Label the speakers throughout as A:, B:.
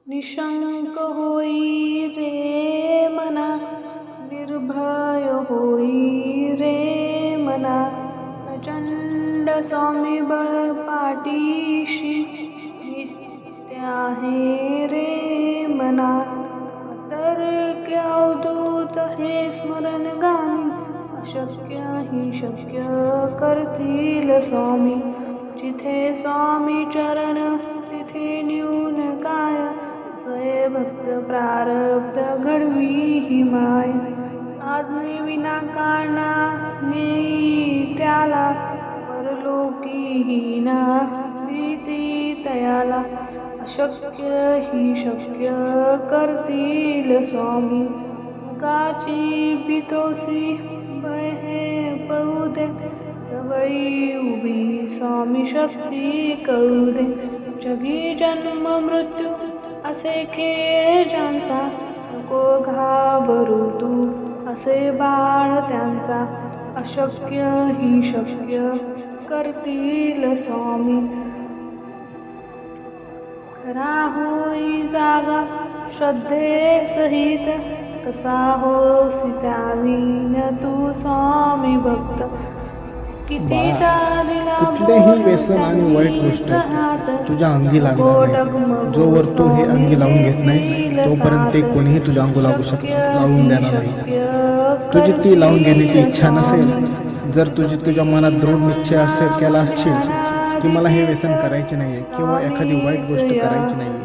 A: निशंक होई रे मना, निर्भय होई रे मना, प्रचंड स्वामीबळ पाठीशी नित्य आहे रे मना. अतर्क्य अवधूत हे स्मरणगामी, अशक्य ही शक्य करतील स्वामी. जिथे स्वामी चरण तिथे न्यून काय, स्वये भक्त प्रारब्ध घडवी ही माय. आज्ञे विना काढणा नेई त्याला, परलोकी हीना प्रीती तयाला. अशक्य ही शक्य करतील स्वामी. मुगाची भीतोसी भय हे पळू दे, जवळी उभी स्वामी शक्ती कळू दे. जगी जन्म मृत्यू असे खेळ ज्यांचा, नको घाबरू तू असे बाळ त्यांचा. अशक्य ही शक्य करतील स्वामी. खरा होई जागा श्रद्धे सहित, कसा होसी त्यावीन तू स्वामी भक्त.
B: कुठलेही व्यसन आणि वाईट गोष्ट तुझ्या अंगी लागणार नाही. जोवर तू हे अंगी लावून घेत नाहीस तोपर्यंत ते कोणीही तुझ्या अंगी लावून देणार नाही. तुझी ती लावून घेण्याची इच्छा नसेल, जर तुझ्या मनात दृढ निश्चय असेल केला असशील की मला हे व्यसन करायचे नाहीये किंवा एखादी वाईट गोष्ट करायची नाहीये,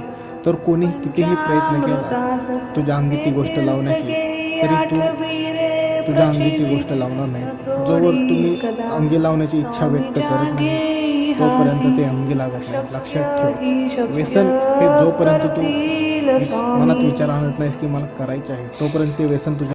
B: तर कोणी कितीही प्रयत्न केला तुझ्या अंगी ती गोष्ट लावण्याची, तरी तू तुझ्या अंगी ती गोष्ट लावणार नाही. जोवर तुम्ही अंगी लावण्याची इच्छा व्यक्त करत नाही तोपर्यंत ते अंगी लागत नाही. लक्षात ठेव, व्यसन हे जोपर्यंत तू मनात विचार आणत नाहीस की मला करायचे आहे तोपर्यंत ते व्यसन तुझ्या